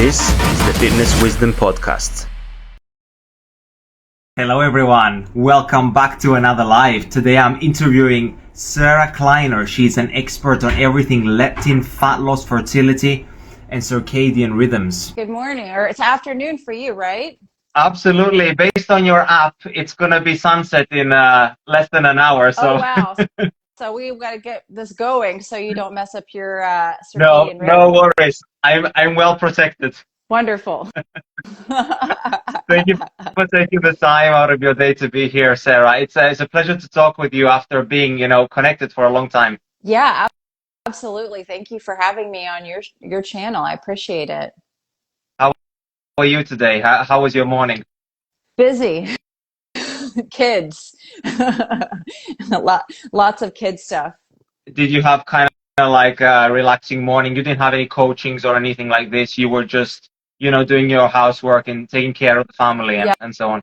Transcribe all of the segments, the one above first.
This is the Fitness Wisdom Podcast. Hello everyone, welcome back to another live. Today I'm interviewing Sarah Kleiner. She's an expert on everything leptin, fat loss, fertility, and circadian rhythms. Good morning, or it's afternoon for you, right? Absolutely. Based on your app, it's going to be sunset in less than an hour. So. Oh, wow. So we've got to get this going so you don't mess up your No circadian rhythm. worries. I'm well protected. Wonderful. Thank you for taking the time out of your day to be here, Sarah. It's a pleasure to talk with you after being, connected for a long time. Yeah, absolutely. Thank you for having me on your channel. I appreciate it. How are you today? How was your morning? Busy. Kids. Lots of kid stuff. Did you have kind of like a relaxing morning? You didn't have any coachings or anything like this. You were just, doing your housework and taking care of the family and so on.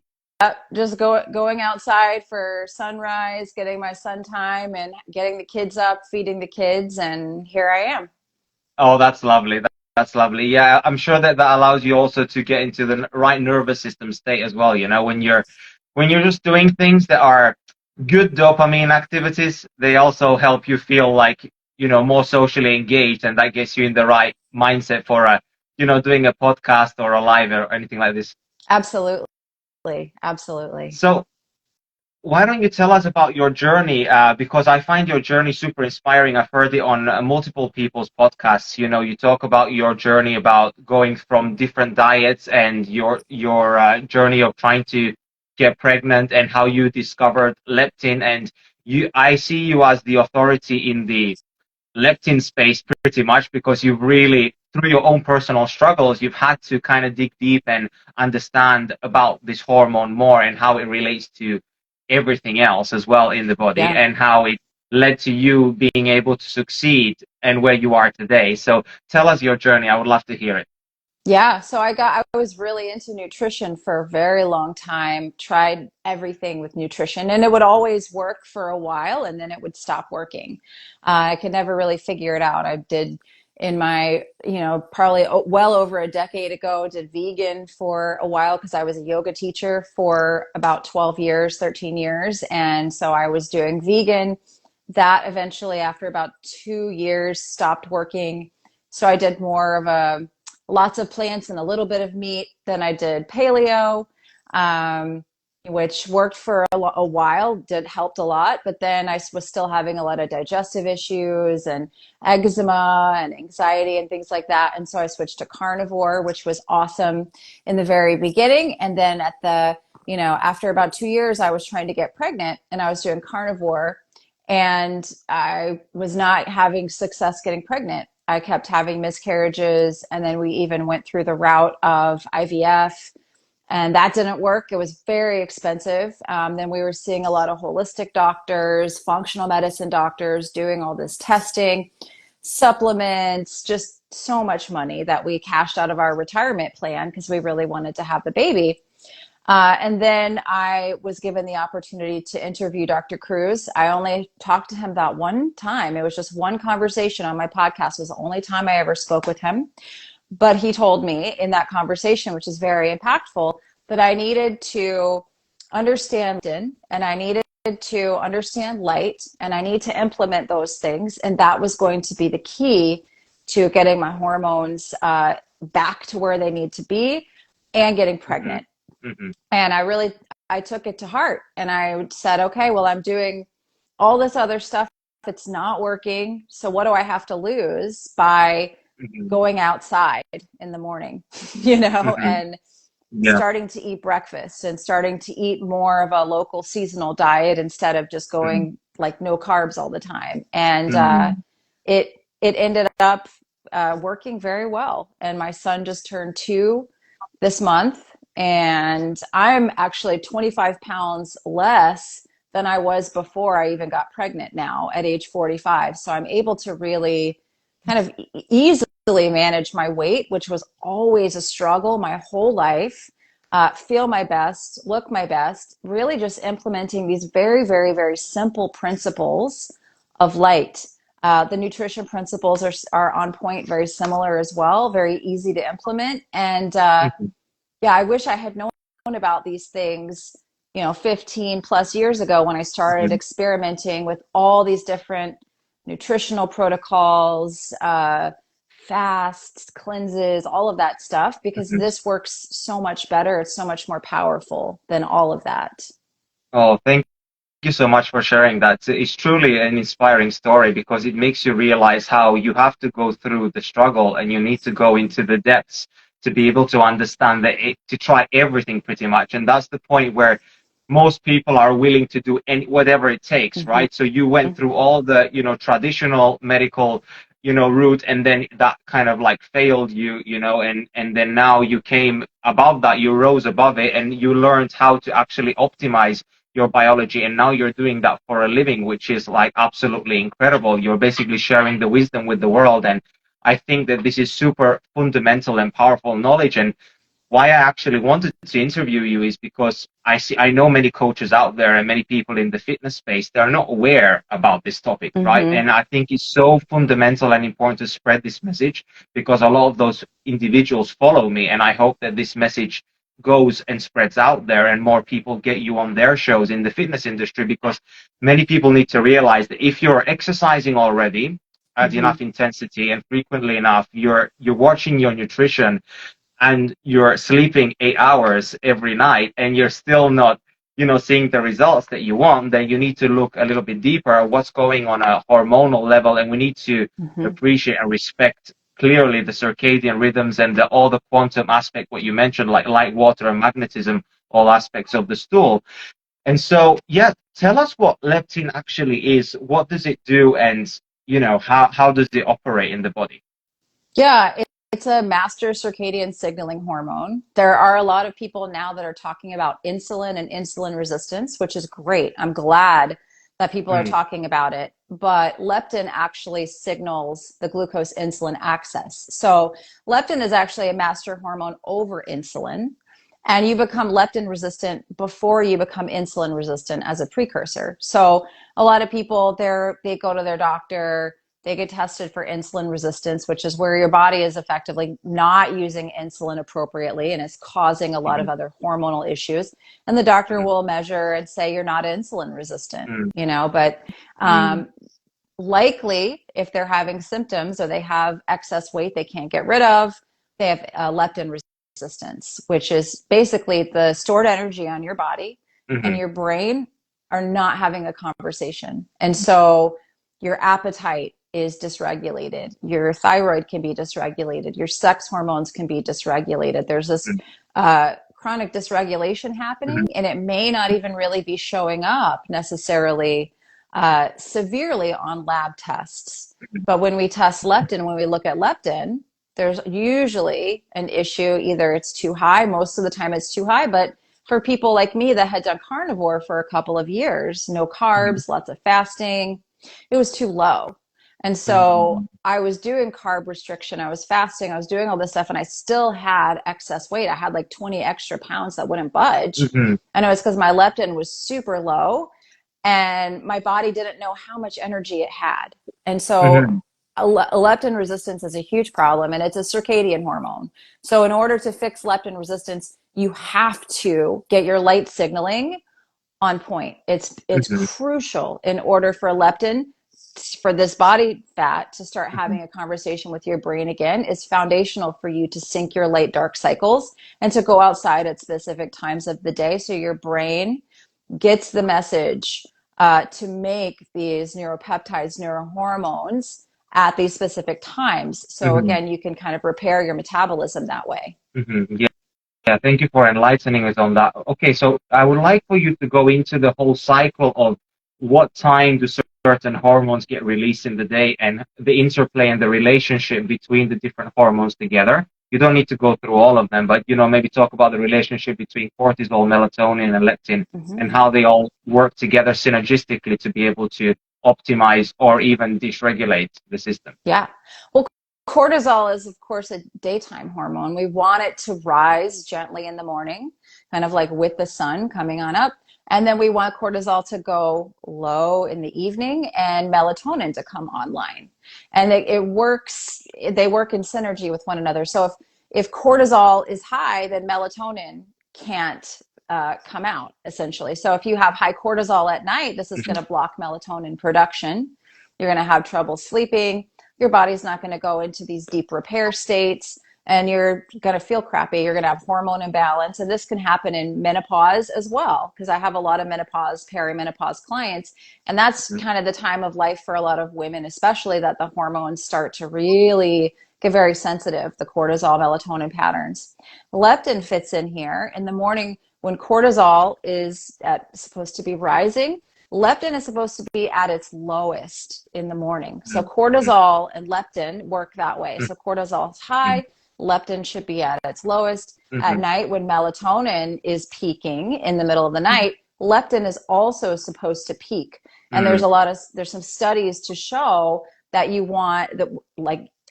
Just going outside for sunrise, getting my sun time and getting the kids up, feeding the kids, and here I am. Oh, that's lovely. That's lovely. Yeah, I'm sure that allows you also to get into the right nervous system state as well. When you're just doing things that are good dopamine activities, they also help you feel like, more socially engaged, and that gets you in the right mindset for doing a podcast or a live or anything like this. Absolutely. Absolutely. So why don't you tell us about your journey? Because I find your journey super inspiring. I've heard it on multiple people's podcasts. You talk about your journey about going from different diets and your journey of trying to get pregnant and how you discovered leptin. And I see you as the authority in the leptin space pretty much, because you've really, through your own personal struggles, you've had to kind of dig deep and understand about this hormone more and how it relates to everything else as well in the body, and how it led to you being able to succeed and where you are today. So tell us your journey. I would love to hear it. Yeah, so I was really into nutrition for a very long time, tried everything with nutrition, and it would always work for a while and then it would stop working. I could never really figure it out. I did in my, probably well over a decade ago, did vegan for a while because I was a yoga teacher for about 12 years, 13 years. And so I was doing vegan. That eventually, after about 2 years, stopped working. So I did more of lots of plants and a little bit of meat. Then I did paleo, which worked for a while, helped a lot. But then I was still having a lot of digestive issues and eczema and anxiety and things like that. And so I switched to carnivore, which was awesome in the very beginning. And then after about 2 years, I was trying to get pregnant and I was doing carnivore and I was not having success getting pregnant. I kept having miscarriages, and then we even went through the route of IVF, and that didn't work. It was very expensive. Then we were seeing a lot of holistic doctors, functional medicine doctors, doing all this testing, supplements, just so much money that we cashed out of our retirement plan because we really wanted to have the baby. And then I was given the opportunity to interview Dr. Cruz. I only talked to him about one time. It was just one conversation on my podcast. It was the only time I ever spoke with him. But he told me in that conversation, which is very impactful, that I needed to understand and I needed to understand light, and I need to implement those things. And that was going to be the key to getting my hormones back to where they need to be and getting pregnant. Mm-hmm. And I took it to heart, and I said, okay, well, I'm doing all this other stuff. It's not working. So what do I have to lose by going outside in the morning, and starting to eat breakfast and starting to eat more of a local seasonal diet instead of just going like no carbs all the time. And it ended up working very well. And my son just turned 2 this month. And I'm actually 25 pounds less than I was before I even got pregnant now at age 45. So I'm able to really kind of easily manage my weight, which was always a struggle my whole life, feel my best, look my best, really just implementing these very, very, very simple principles of light. The nutrition principles are on point, very similar as well, very easy to implement. And Mhm. yeah, I wish I had known about these things, 15 plus years ago when I started Mhm. experimenting with all these different nutritional protocols, fasts, cleanses, all of that stuff, because Mhm. this works so much better. It's so much more powerful than all of that. Oh, thank you so much for sharing that. It's truly an inspiring story because it makes you realize how you have to go through the struggle and you need to go into the depths to be able to understand that to try everything pretty much. And that's the point where most people are willing to do whatever it takes, Hmm. right? So you went through all the, traditional medical, route, and then that kind of like failed you, and then now you came above that, you rose above it, and you learned how to actually optimize your biology, and now you're doing that for a living, which is like absolutely incredible. You're basically sharing the wisdom with the world, and I think that this is super fundamental and powerful knowledge. And why I actually wanted to interview you is because I know many coaches out there and many people in the fitness space, they're not aware about this topic, right? Hmm. And I think it's so fundamental and important to spread this message because a lot of those individuals follow me, and I hope that this message goes and spreads out there and more people get you on their shows in the fitness industry, because many people need to realize that if you're exercising already at Hmm. enough intensity and frequently enough, you're watching your nutrition and you're sleeping 8 hours every night and you're still not, seeing the results that you want, then you need to look a little bit deeper at what's going on a hormonal level. And we need to Hmm. appreciate and respect clearly the circadian rhythms and all the quantum aspect, what you mentioned, like light, water, and magnetism, all aspects of the stool. And so, yeah, tell us what leptin actually is. What does it do? And, how does it operate in the body? Yeah, it's a master circadian signaling hormone. There are a lot of people now that are talking about insulin and insulin resistance, which is great. I'm glad that people are Mm, talking about it. But leptin actually signals the glucose insulin axis. So leptin is actually a master hormone over insulin. And you become leptin resistant before you become insulin resistant as a precursor. So a lot of people, they go to their doctor, they get tested for insulin resistance, which is where your body is effectively not using insulin appropriately and is causing a lot of mm, other hormonal issues. And the doctor mm, will measure and say you're not insulin resistant, mm, but mm, likely if they're having symptoms or they have excess weight they can't get rid of, they have leptin resistance, which is basically the stored energy on your body and mm, your brain are not having a conversation. And so your appetite is dysregulated, your thyroid can be dysregulated, your sex hormones can be dysregulated. There's this chronic dysregulation happening, and it may not even really be showing up necessarily severely on lab tests. But when we test leptin, when we look at leptin, there's usually an issue. Either it's too high, most of the time it's too high, but for people like me that had done carnivore for a couple of years, no mm, carbs, lots of fasting, it was too low. And so mm, I was doing carb restriction, I was fasting, I was doing all this stuff, and I still had excess weight. I had like 20 extra pounds that wouldn't budge. mm, And it was because my leptin was super low and my body didn't know how much energy it had. And so mm, leptin resistance is a huge problem, and it's a circadian hormone. So in order to fix leptin resistance, you have to get your light signaling on point. It's mm, crucial in order for leptin, for this body fat to start mm, having a conversation with your brain again. Is foundational for you to sync your light dark cycles and to go outside at specific times of the day so your brain gets the message to make these neuropeptides, neurohormones at these specific times. So mm, again, you can kind of repair your metabolism that way. Yeah, yeah, thank you for enlightening us on that. Okay, so I would like for you to go into the whole cycle of what time do certain hormones get released in the day and the interplay and the relationship between the different hormones together. You don't need to go through all of them, but maybe talk about the relationship between cortisol, melatonin, and leptin, Mm-hmm. and how they all work together synergistically to be able to optimize or even dysregulate the system. Yeah. Well, cortisol is, of course, a daytime hormone. We want it to rise gently in the morning, kind of like with the sun coming on up. And then we want cortisol to go low in the evening and melatonin to come online. And it works, they work in synergy with one another. So if cortisol is high, then melatonin can't come out, essentially. So if you have high cortisol at night, this is going to block melatonin production. You're going to have trouble sleeping. Your body's not going to go into these deep repair states, and you're going to feel crappy. You're going to have hormone imbalance. And this can happen in menopause as well, because I have a lot of menopause, perimenopause clients. And that's kind of the time of life for a lot of women, especially, that the hormones start to really get very sensitive, the cortisol, melatonin patterns. Leptin fits in here. In the morning, when cortisol is supposed to be rising, leptin is supposed to be at its lowest in the morning. So cortisol and leptin work that way. So cortisol is high, leptin should be at its lowest. At night, when melatonin is peaking in the middle of the night, leptin is also supposed to peak. And there's some studies to show that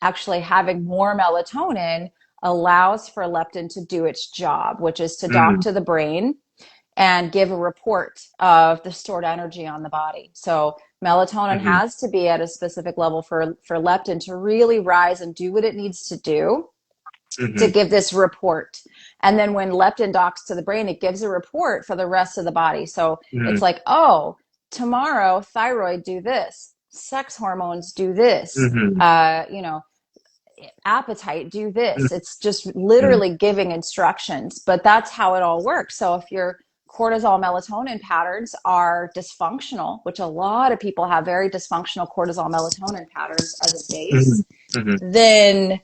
actually having more melatonin allows for leptin to do its job, which is to dock to the brain and give a report of the stored energy on the body. So melatonin has to be at a specific level for leptin to really rise and do what it needs to do to give this report. And then when leptin docks to the brain, it gives a report for the rest of the body. So it's like, oh, tomorrow thyroid do this, sex hormones do this, appetite do this. It's just literally giving instructions, but that's how it all works. So if your cortisol melatonin patterns are dysfunctional, which a lot of people have very dysfunctional cortisol melatonin patterns as a base, then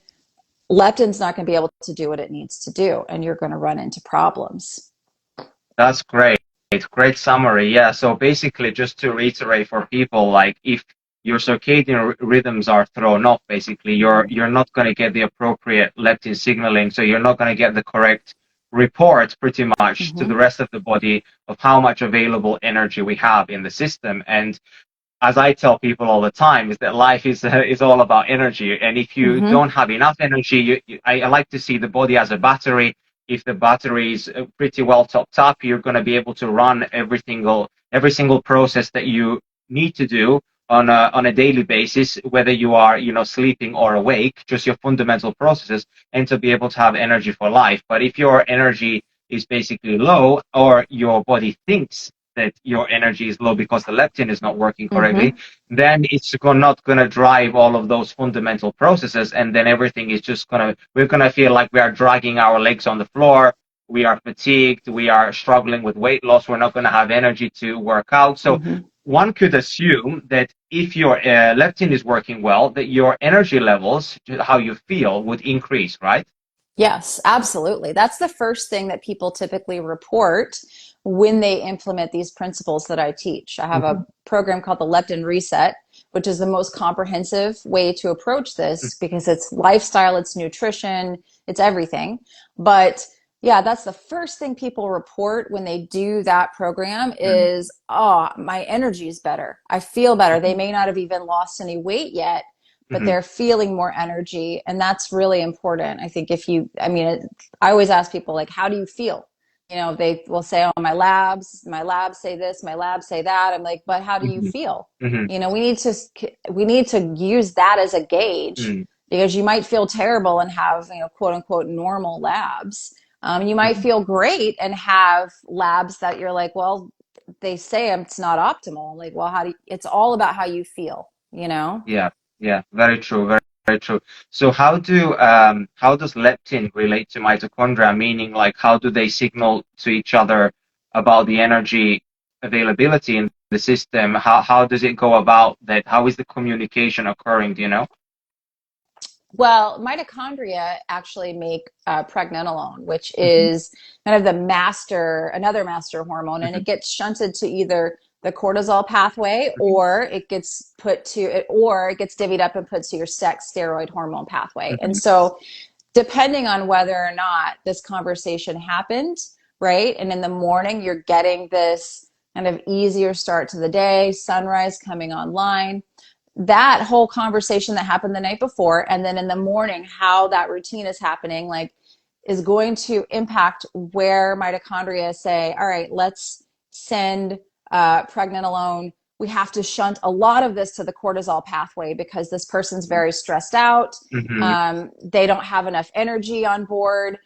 leptin's not going to be able to do what it needs to do, and you're going to run into problems. That's great. Great summary. Yeah. So basically, just to reiterate for people, like if your circadian rhythms are thrown off, basically, you're not going to get the appropriate leptin signaling. So you're not going to get the correct report, pretty much, to the rest of the body of how much available energy we have in the system. And as I tell people all the time, is that life is all about energy. And if you don't have enough energy, I like to see the body as a battery. If the battery is pretty well topped up, you're going to be able to run every single process that you need to do on a daily basis, whether you are sleeping or awake, just your fundamental processes, and to be able to have energy for life. But if your energy is basically low, or your body thinks that your energy is low because the leptin is not working correctly, then it's not going to drive all of those fundamental processes, and then everything is just we're going to feel like we are dragging our legs on the floor, we are fatigued, we are struggling with weight loss, we're not going to have energy to work out. So one could assume that if your leptin is working well, that your energy levels, how you feel, would increase, right? Yes, absolutely. That's the first thing that people typically report when they implement these principles that I teach. I have a program called the Leptin Reset, which is the most comprehensive way to approach this, because it's lifestyle, it's nutrition, it's everything. But yeah, that's the first thing people report when they do that program is, oh, my energy is better. I feel better. They may not have even lost any weight yet, but they're feeling more energy. And that's really important. I think I always ask people, like, how do you feel? They will say, oh, my labs say this, my labs say that. I'm like, but how do you feel? We need to use that as a gauge, because you might feel terrible and have, quote unquote, normal labs. You might feel great and have labs that you're like, well, they say it's not optimal. Like, well, it's all about how you feel, Yeah, very true, very, very true. So how does leptin relate to mitochondria? Meaning, like, how do they signal to each other about the energy availability in the system? How does it go about that? How is the communication occurring? Do you know? Well, mitochondria actually make pregnenolone, which is kind of another master hormone, and it gets shunted to either the cortisol pathway, or it gets divvied up and put to your sex steroid hormone pathway. And so, depending on whether or not this conversation happened, right? And in the morning, you're getting this kind of easier start to the day, sunrise coming online. That whole conversation that happened the night before, and then in the morning, how that routine is happening, like, is going to impact where mitochondria say, all right, let's send pregnenolone. We have to shunt a lot of this to the cortisol pathway because this person's very stressed out. They don't have enough energy on board,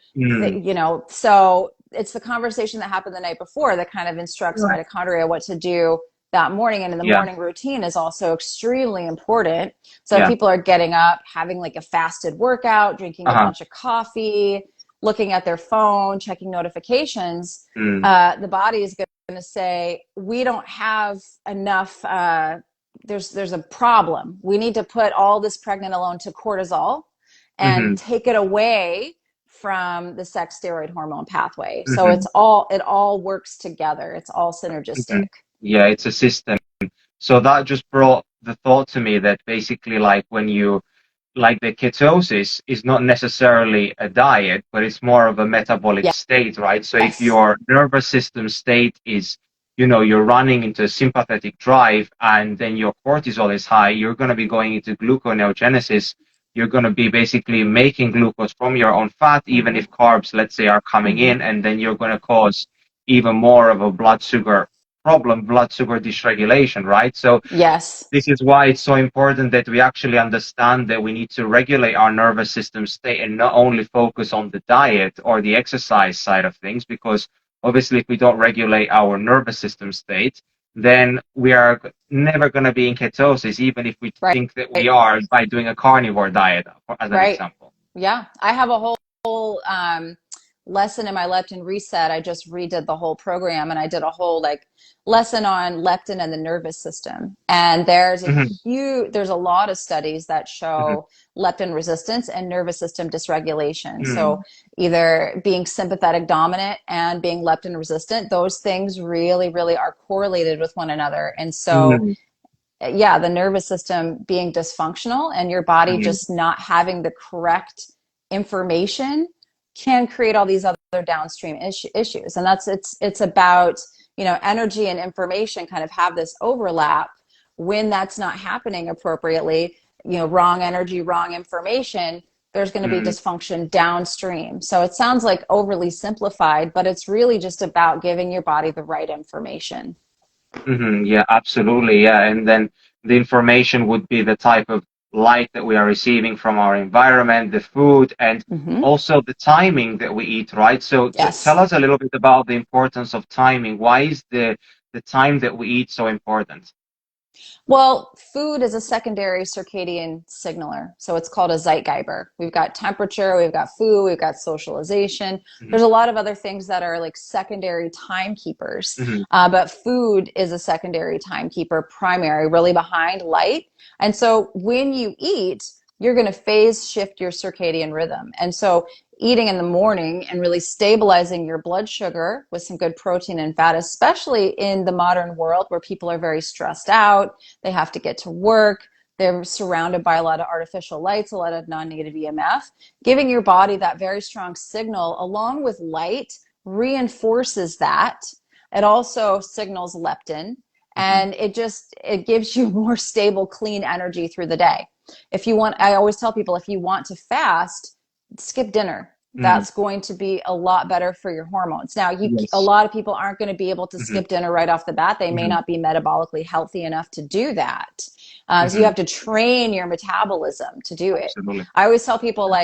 so it's the conversation that happened the night before that kind of instructs mitochondria what to do that morning. And in the morning routine is also extremely important. So if people are getting up, having like a fasted workout, drinking a bunch of coffee, looking at their phone, checking notifications, the body is going to say, we don't have enough, there's a problem. We need to put all this pregnenolone to cortisol and take it away from the sex steroid hormone pathway. So it all works together. It's all synergistic. Yeah, it's a system. So that just brought the thought to me that basically like when you, like the ketosis is not necessarily a diet, but it's more of a metabolic state, right? So if your nervous system state is, you're running into a sympathetic drive and then your cortisol is high, you're going to be going into gluconeogenesis. You're going to be basically making glucose from your own fat, even if carbs, let's say, are coming in, and then you're going to cause even more of a blood sugar problem, blood sugar dysregulation, right? So this is why it's so important that we actually understand that we need to regulate our nervous system state and not only focus on the diet or the exercise side of things, because obviously if we don't regulate our nervous system state, then we are never going to be in ketosis, even if we think that we are by doing a carnivore diet, as an example. Yeah, I have a whole lesson in my Leptin Reset. I just redid the whole program, and I did a whole lesson on leptin and the nervous system. And there's a lot of studies that show leptin resistance and nervous system dysregulation. So either being sympathetic dominant and being leptin resistant, those things really, really are correlated with one another. And so the nervous system being dysfunctional and your body just not having the correct information can create all these other downstream issues. And it's about, energy and information kind of have this overlap. When that's not happening appropriately, wrong energy, wrong information, there's going to be dysfunction downstream. So it sounds like overly simplified, but it's really just about giving your body the right information. Yeah, absolutely. Yeah. And then the information would be the type of light that we are receiving from our environment, the food, and also the timing that we eat, right? So tell us a little bit about the importance of timing. Why is the time that we eat so important? Well, food is a secondary circadian signaler. So it's called a Zeitgeber. We've got temperature, we've got food, we've got socialization. There's a lot of other things that are like secondary timekeepers. But food is a secondary timekeeper, primary, really behind light. And so when you eat, you're going to phase shift your circadian rhythm. And so eating in the morning and really stabilizing your blood sugar with some good protein and fat, especially in the modern world where people are very stressed out, they have to get to work, they're surrounded by a lot of artificial lights, a lot of non-negative EMF, giving your body that very strong signal along with light reinforces that. It also signals leptin, and it gives you more stable, clean energy through the day. I always tell people, if you want to fast, skip dinner. That's going to be a lot better for your hormones. Now, a lot of people aren't going to be able to skip dinner right off the bat. They may not be metabolically healthy enough to do that. So you have to train your metabolism to do it. Absolutely. I always tell people,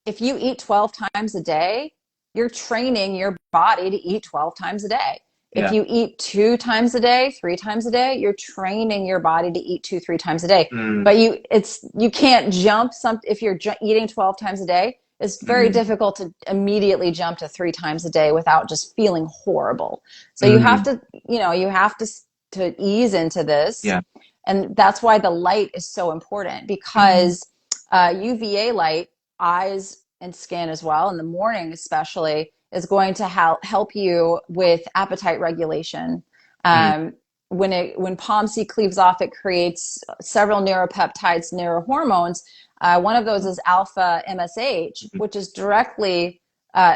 if you eat 12 times a day, you're training your body to eat 12 times a day. If you eat 2 times a day, 3 times a day, you're training your body to eat 2-3 times a day. But you can't jump if you're eating 12 times a day. It's very difficult to immediately jump to 3 times a day without just feeling horrible. So you have to ease into this. Yeah. And that's why the light is so important, because UVA light, eyes and skin as well, in the morning especially, is going to help you with appetite regulation. When POMC cleaves off, it creates several neuropeptides, neurohormones. One of those is alpha MSH, which is directly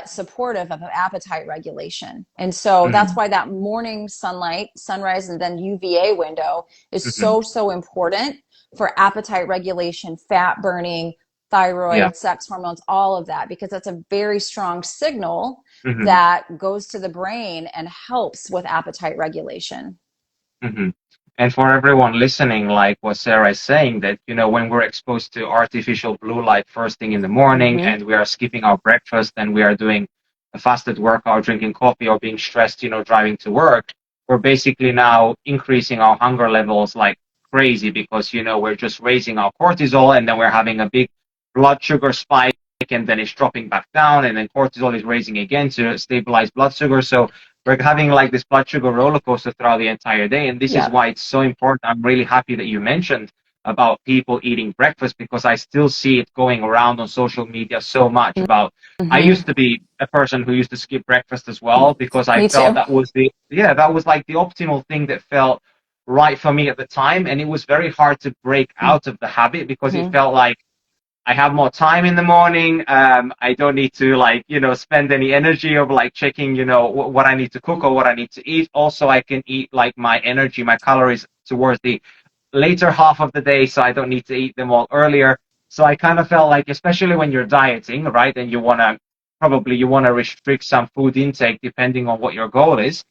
supportive of appetite regulation. And so that's why that morning sunlight, sunrise, and then UVA window is so important for appetite regulation, fat burning, thyroid, sex hormones, all of that, because that's a very strong signal Mm-hmm. that goes to the brain and helps with appetite regulation. Mm-hmm. And for everyone listening, like what Sarah is saying, that, when we're exposed to artificial blue light first thing in the morning and we are skipping our breakfast and we are doing a fasted workout, drinking coffee, or being stressed, driving to work, we're basically now increasing our hunger levels like crazy because, we're just raising our cortisol, and then we're having a big blood sugar spike, and then it's dropping back down, and then cortisol is raising again to stabilize blood sugar. So we're having like this blood sugar roller coaster throughout the entire day. And this is why it's so important. I'm really happy that you mentioned about people eating breakfast, because I still see it going around on social media so much about, I used to be a person who used to skip breakfast as well, because I felt that was that was like the optimal thing that felt right for me at the time. And it was very hard to break out of the habit, because it felt like I have more time in the morning. I don't need to spend any energy of checking, what I need to cook or what I need to eat. Also, I can eat my energy, my calories towards the later half of the day, so I don't need to eat them all earlier. So I kind of felt like, especially when you're dieting, right, and you want to restrict some food intake depending on what your goal is,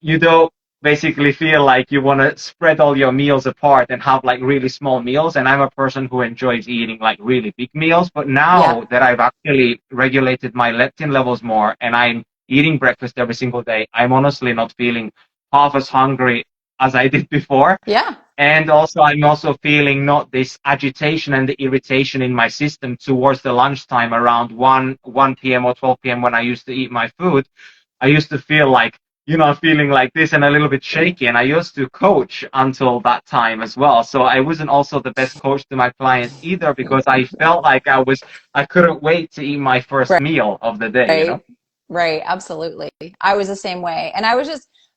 you don't basically feel like you want to spread all your meals apart and have really small meals. And I'm a person who enjoys eating really big meals. But now that I've actually regulated my leptin levels more and I'm eating breakfast every single day, I'm honestly not feeling half as hungry as I did before. Yeah. And also, I'm also feeling not this agitation and the irritation in my system towards the lunchtime around 1 p.m. or 12 p.m. when I used to eat my food. I used to feel feeling like this and a little bit shaky. And I used to coach until that time as well. So I wasn't also the best coach to my clients either, because I felt like I couldn't wait to eat my first meal of the day, Right. Absolutely. I was the same way. And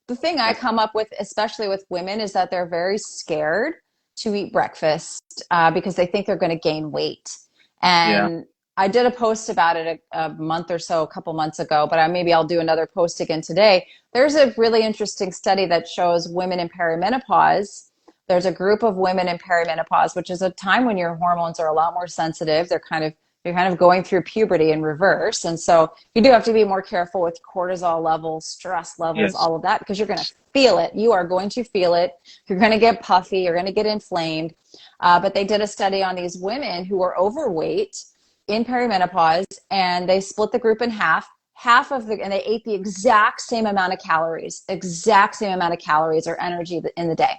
the thing I come up with, especially with women, is that they're very scared to eat breakfast because they think they're going to gain weight. And I did a post about it a month or so, a couple months ago, but maybe I'll do another post again today. There's a really interesting study that shows women in perimenopause. There's a group of women in perimenopause, which is a time when your hormones are a lot more sensitive. You're kind of going through puberty in reverse. And so you do have to be more careful with cortisol levels, stress levels, all of that, because you're going to feel it. You are going to feel it. You're going to get puffy. You're going to get inflamed. But they did a study on these women who were overweight in perimenopause, and they split the group in half. And they ate the exact same amount of calories or energy in the day.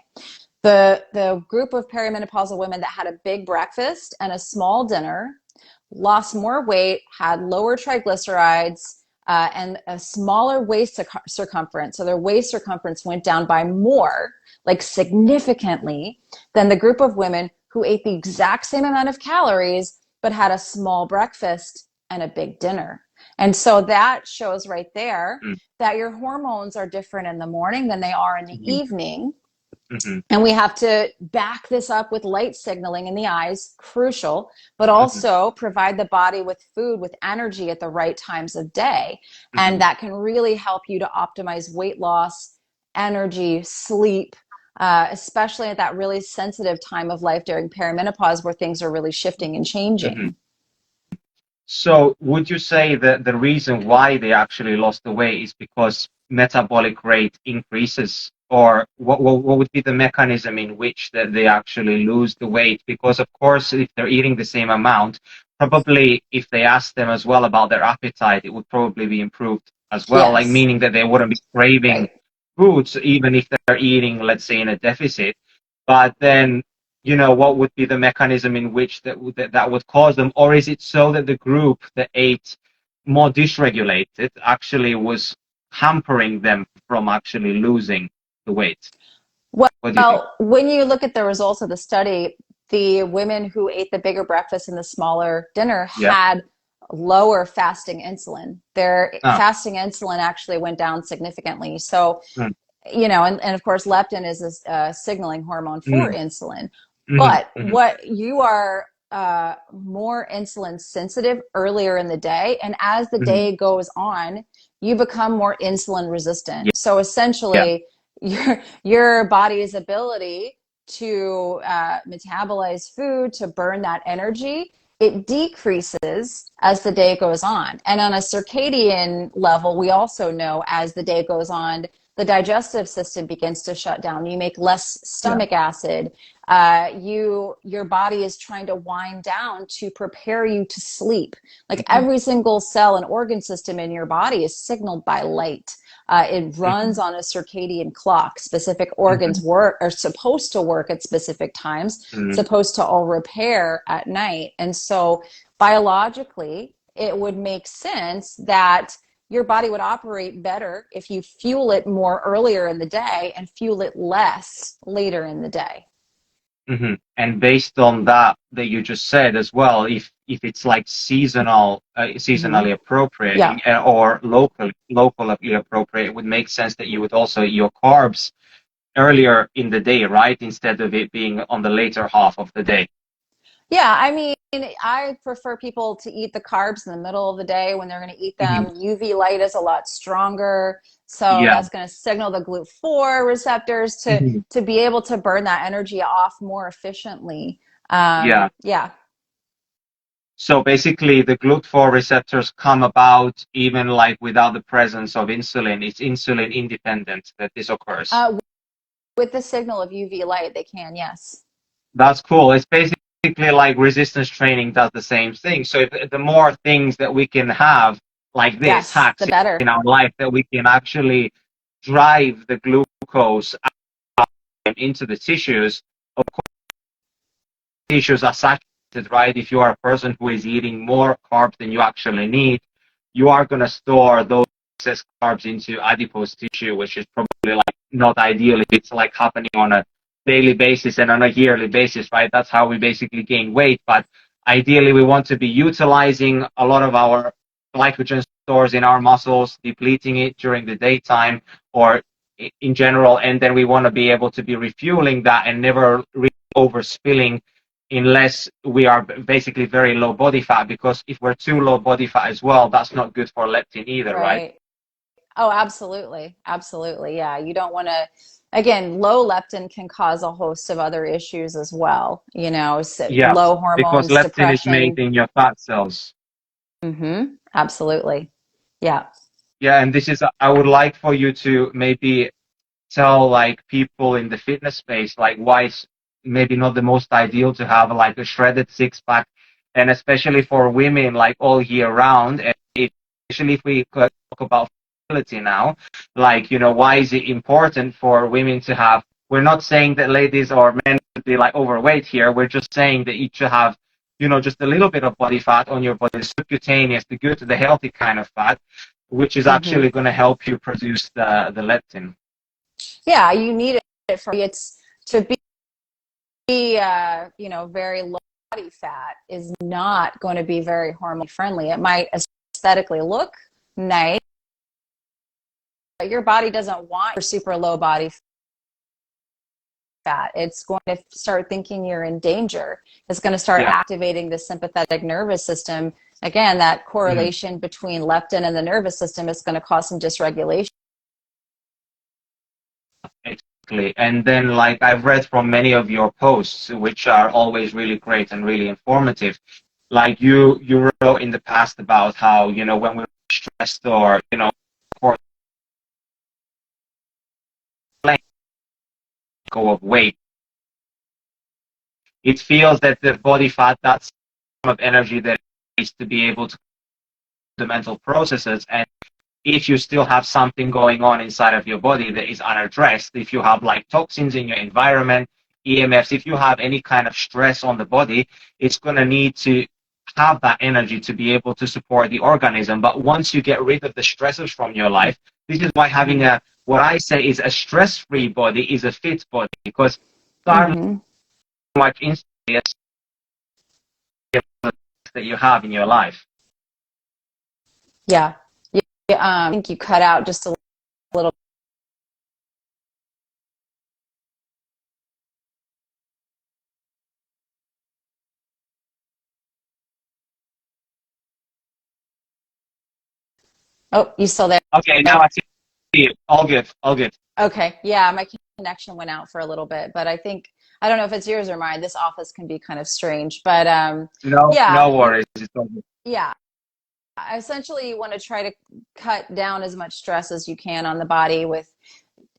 The group of perimenopausal women that had a big breakfast and a small dinner lost more weight, had lower triglycerides, and a smaller waist circumference. So their waist circumference went down by more, significantly, than the group of women who ate the exact same amount of calories but had a small breakfast and a big dinner. And so that shows right there that your hormones are different in the morning than they are in the evening. And we have to back this up with light signaling in the eyes, crucial, but also provide the body with food, with energy at the right times of day. And that can really help you to optimize weight loss, energy, sleep, especially at that really sensitive time of life during perimenopause where things are really shifting and changing. So would you say that the reason why they actually lost the weight is because metabolic rate increases? Or what would be the mechanism in which that they actually lose the weight? Because of course, if they're eating the same amount, probably if they ask them as well about their appetite, it would probably be improved as well, meaning that they wouldn't be craving foods, even if they're eating, let's say, in a deficit. But then, what would be the mechanism in which that would cause them? Or is it so that the group that ate more dysregulated actually was hampering them from actually losing the weight? Well, when you look at the results of the study, the women who ate the bigger breakfast and the smaller dinner had lower fasting insulin. Their fasting insulin actually went down significantly. So, and of course, leptin is a signaling hormone for insulin. But what you are more insulin sensitive earlier in the day, and as the day goes on, you become more insulin resistant. So essentially, your body's ability to metabolize food, to burn that energy, it decreases as the day goes on. And on a circadian level, we also know as the day goes on, the digestive system begins to shut down. You make less stomach acid. Your body is trying to wind down to prepare you to sleep. Like every single cell and organ system in your body is signaled by light. It runs on a circadian clock. Specific organs are supposed to work at specific times, supposed to all repair at night. And so biologically, it would make sense that your body would operate better if you fuel it more earlier in the day and fuel it less later in the day. And based on that you just said as well, if it's like seasonally appropriate or locally appropriate, it would make sense that you would also eat your carbs earlier in the day, right? Instead of it being on the later half of the day. Yeah, I mean, I prefer people to eat the carbs in the middle of the day when they're going to eat them. UV light is a lot stronger, so that's going to signal the GLUT4 receptors to be able to burn that energy off more efficiently. So basically, the GLUT4 receptors come about even like without the presence of insulin. It's insulin independent that this occurs. With the signal of UV light, they can, yes. That's cool. It's basically like resistance training does the same thing. So if the more things that we can have like this, hacks the better in our life, that we can actually drive the glucose into the tissues. Of course, tissues are saturated, right? If you are a person who is eating more carbs than you actually need, you are going to store those excess carbs into adipose tissue, which is probably like not ideal if it's like happening on a daily basis and on a yearly basis, right? That's how we basically gain weight. But ideally, we want to be utilizing a lot of our glycogen stores in our muscles, depleting it during the daytime or in general, and then we want to be able to be refueling that and never really overspilling unless we are basically very low body fat, because if we're too low body fat as well, that's not good for leptin either, right? Oh, absolutely. Absolutely. Yeah. You don't want to, again, low leptin can cause a host of other issues as well, low hormones, because leptin depression. is made in your fat cells. Absolutely. Yeah. Yeah, and this is, I would like for you to maybe tell like people in the fitness space, like why it's maybe not the most ideal to have like a shredded six pack, and especially for women like all year round, and especially if we talk about fertility now, like, why is it important for women to have, we're not saying that ladies or men should be like overweight here, we're just saying that you should have, just a little bit of body fat on your body, subcutaneous, the good, the healthy kind of fat, which is actually going to help you produce the leptin. Yeah, you need it for it's to be very low body fat is not going to be very hormone friendly. It might aesthetically look nice, but your body doesn't want super low body fat. It's going to start thinking you're in danger. It's going to start activating the sympathetic nervous system. Again, that correlation between leptin and the nervous system is going to cause some dysregulation. Exactly. And then, like, I've read from many of your posts, which are always really great and really informative. Like you wrote in the past about how, when we're stressed or, go of weight, it feels that the body fat, that's some of energy that needs to be able to do the mental processes. And if you still have something going on inside of your body that is unaddressed, if you have like toxins in your environment, EMFs, if you have any kind of stress on the body, it's going to need to have that energy to be able to support the organism. But once you get rid of the stressors from your life, this is why having what I say is a stress-free body is a fit body, because much instantly that you have in your life. Yeah. I think you cut out just a little. Oh, you still there? Okay, now I see you. All good, all good. Okay, yeah, my connection went out for a little bit, but I think I don't know if it's yours or mine. This office can be kind of strange, but No, yeah, no worries. It's all good. yeah. Essentially, you want to try to cut down as much stress as you can on the body with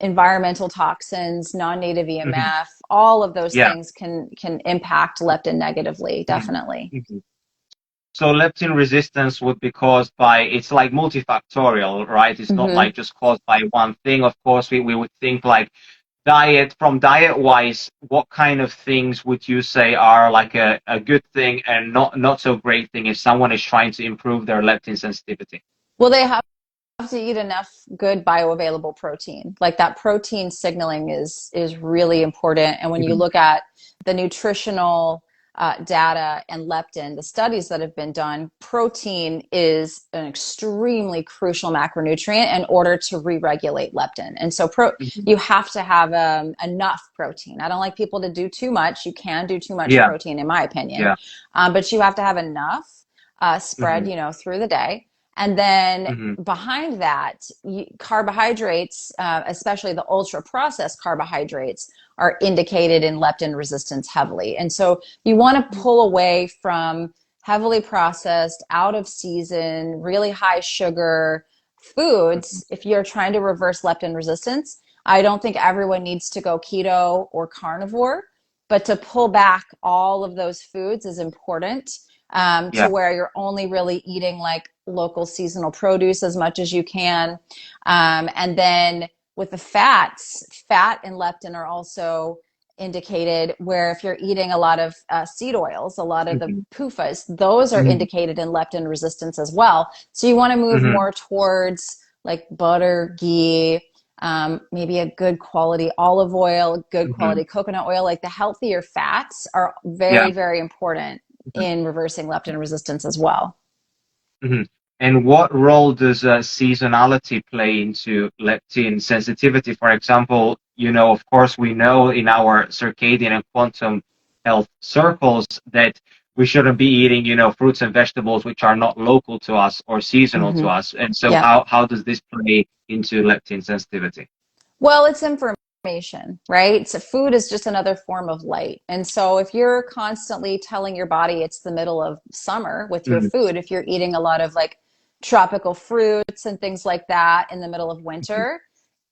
environmental toxins, non-native Mhm. EMF. All of those Yeah. things can impact leptin negatively, Mhm. definitely. Mhm. So leptin resistance would be caused by, it's like multifactorial, right? It's not Hmm. like just caused by one thing. Of course, we would think like diet wise, what kind of things would you say are like a good thing and not so great thing if someone is trying to improve their leptin sensitivity? Well, they have to eat enough good bioavailable protein. Like that protein signaling is really important. And when you Mhm. look at the nutritional data and leptin, the studies that have been done, protein is an extremely crucial macronutrient in order to re-regulate leptin. And so Mhm. you have to have enough protein. I don't like people to do too much. You can do too much Yeah, protein, in my opinion, yeah. but you have to have enough spread, Mhm. through the day. And then Mhm. behind that, carbohydrates, especially the ultra processed carbohydrates, are indicated in leptin resistance heavily. And so you want to pull away from heavily processed, out of season, really high sugar Mhm. foods if you're trying to reverse leptin resistance. I don't think everyone needs to go keto or carnivore, but to pull back all of those foods is important, to Yeah. where you're only really eating like local seasonal produce as much as you can. And then with the fats, fat and leptin are also indicated, where if you're eating a lot of seed oils, a lot of the Mhm. PUFAs, those are Mhm. indicated in leptin resistance as well. So you want to move Mhm. more towards like butter, ghee, maybe a good quality olive oil, good Mhm. quality coconut oil. Like the healthier fats are Yeah. very, very important Mhm. in reversing leptin resistance as well. Mhm. And what role does seasonality play into leptin sensitivity? For example, of course, we know in our circadian and quantum health circles that we shouldn't be eating, fruits and vegetables which are not local to us or seasonal to Hmm. us. And so Yeah. how does this play into leptin sensitivity? Well, it's information, right? So food is just another form of light. And so if you're constantly telling your body it's the middle of summer with your Mhm. food, if you're eating a lot of like tropical fruits and things like that in the middle of winter,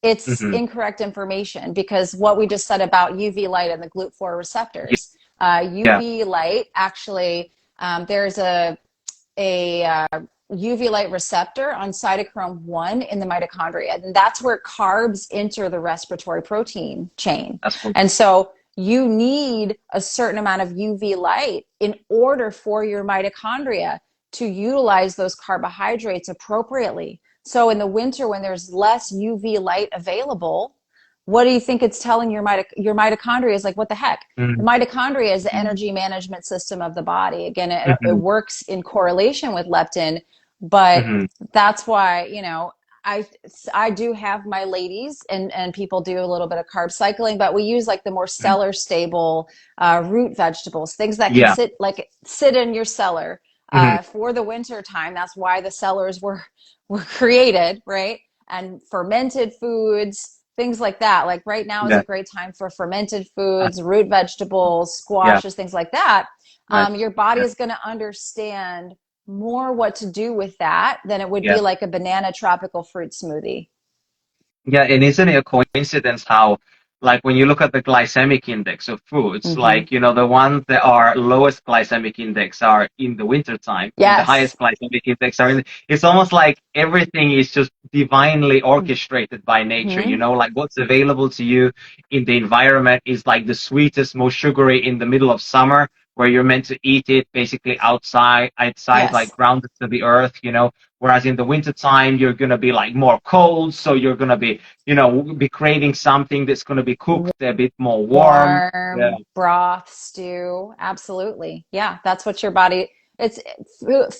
it's Mhm. incorrect information, because what we just said about UV light and the GLUT4 Yeah. receptors, Yeah. UV light actually, there's a UV light receptor on cytochrome 1 in the mitochondria. And that's where carbs enter the respiratory protein chain. That's cool. And so you need a certain amount of UV light in order for your mitochondria to utilize those carbohydrates appropriately. So in the winter, when there's less UV light available, what do you think it's telling your mitochondria is like, what the heck? The Mhm. mitochondria is the Mhm. energy management system of the body. Again, it Mhm. works in correlation with leptin, but Mhm. that's why, I I do have my ladies, and people do a little bit of carb cycling, but we use like the more Mhm. cellar stable root vegetables, things that can Yeah. sit in your cellar Mhm. for the winter time. That's why the cellars were created, right? And fermented foods, things like that. Like right now is Yeah. a great time for fermented foods, root vegetables, Yeah. squashes, things like that. Nice. Your body Yeah. is going to understand more what to do with that than it would Yeah. be like a banana tropical fruit smoothie. Yeah, and isn't it a coincidence how, like, when you look at the glycemic index of foods, Mm-hmm. like, the ones that are lowest glycemic index are in the winter time, and the Yes. highest glycemic index are it's almost like everything is just divinely orchestrated by nature, Mm-hmm. like what's available to you in the environment is like the sweetest, most sugary in the middle of summer, where you're meant to eat it basically outside, like Yes. grounded to the earth. Whereas in the wintertime, you're going to be like more cold. So you're going to be craving something that's going to be cooked a bit more warm. Yeah. Warm broth, stew. Absolutely. Yeah, that's what your body. It's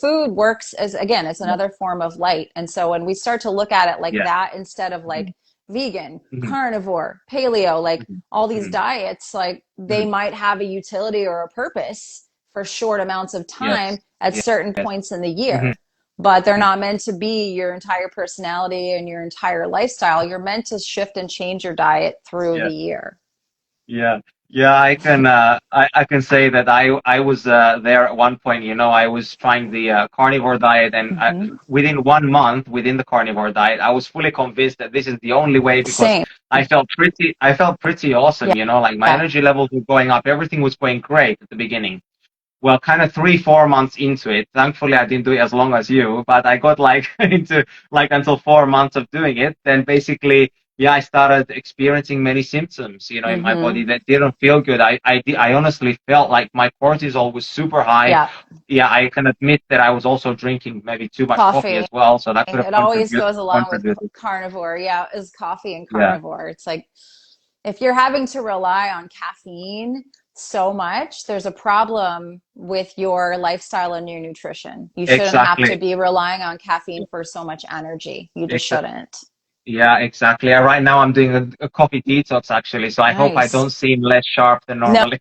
food works as, again, it's Yeah. another form of light. And so when we start to look at it like Yeah. that, instead of Mhm. like vegan, Mhm. carnivore, paleo, like Mhm. all these Mhm. diets, like they Mhm. might have a utility or a purpose for short amounts of time Yes. at Yes. certain Yes. points in the Mhm. year, but they're Mhm. not meant to be your entire personality and your entire lifestyle. You're meant to shift and change your diet through Yeah. the year. Yeah. Yeah, I can say that I was there at one point. I was trying the carnivore diet, and Hmm. within 1 month within the carnivore diet, I was fully convinced that this is the only way because Same. I felt pretty awesome. Yeah. Like my Yeah. energy levels were going up, everything was going great at the beginning. Well, kind of 3, 4 months into it, thankfully I didn't do it as long as you, but I got like into like until 4 months of doing it. Then basically, yeah, I started experiencing many symptoms, in my Hmm. body that didn't feel good. I honestly felt like my cortisol was super high. Yeah. Yeah, I can admit that I was also drinking maybe too much coffee Coffee. as well, so that could have It always goes along with contributed. carnivore. Yeah, is coffee and Yeah, carnivore. It's like if you're having to rely on caffeine so much, there's a problem with your lifestyle and your nutrition. You shouldn't have to exactly. be relying on caffeine for so much energy. You just shouldn't. Yeah, exactly. Right now I'm doing a coffee detox actually, so I hope I Nice. don't seem less sharp than No, normally.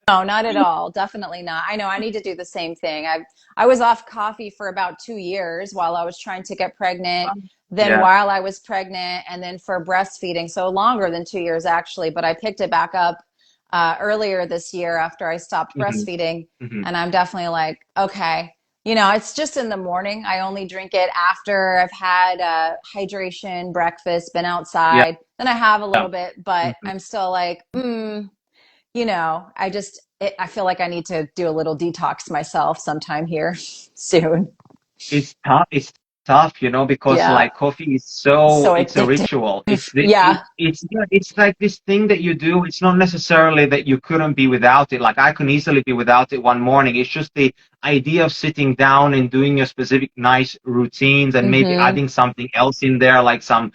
no, not at all. Definitely not. I know I need to do the same thing. I was off coffee for about 2 years while I was trying to get pregnant, then Yeah. while I was pregnant, and then for breastfeeding. So longer than 2 years actually, but I picked it back up earlier this year after I stopped Hmm. breastfeeding. Hmm. And I'm definitely like, okay, it's just in the morning. I only drink it after I've had hydration, breakfast, been Yeah. outside. Then I have a little bit, but Hmm. I'm still like, I feel like I need to do a little detox myself sometime here soon. It's tough. It's tough, because Yeah. like coffee is So it's a addictive. ritual. Yeah. It's like this thing that you do. It's not necessarily that you couldn't be without it. Like I can easily be without it one morning. It's just the idea of sitting down and doing your specific nice routines and maybe Hmm. adding something else in there, like some,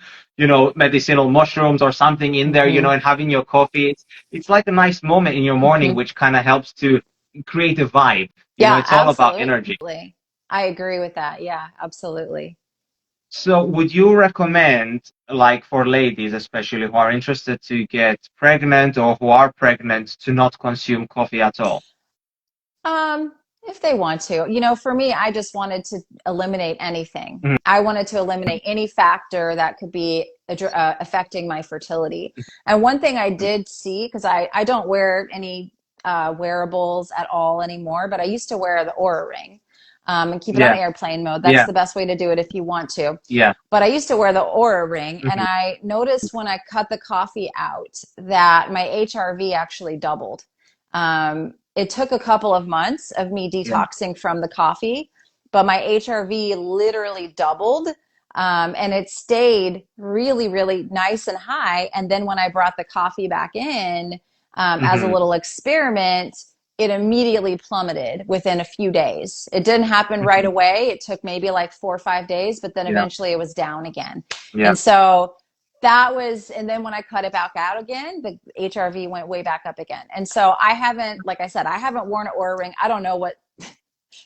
medicinal mushrooms or something in there, Hmm. and having your coffee. It's like a nice moment in your morning, Hmm. which kind of helps to create a vibe. Yeah, It's all about energy. absolutely. I agree with that. Yeah, absolutely. So would you recommend, like for ladies especially who are interested to get pregnant or who are pregnant, to not consume coffee at all? If they want to, for me, I just wanted to eliminate anything. Mhm. I wanted to eliminate any factor that could be affecting my fertility. And one thing I did see, because I don't wear any wearables at all anymore, but I used to wear the Aura Ring and keep it on Yeah, airplane mode. That's yeah, the best way to do it if you want to. yeah. But I used to wear the Aura Ring, and Hmm. I noticed when I cut the coffee out that my HRV actually doubled. It took a couple of months of me Yeah. detoxing from the coffee, but my HRV literally doubled. And it stayed really, really nice and high. And then when I brought the coffee back in as a Hmm. little experiment, it immediately plummeted within a few days. It didn't happen right Hmm. away. It took maybe like 4 or 5 days, but then Yeah, eventually it was down again. yeah. And so and then when I cut it back out again, the HRV went way back up again. And so I haven't, like I said, I haven't worn an Aura Ring. I don't know what,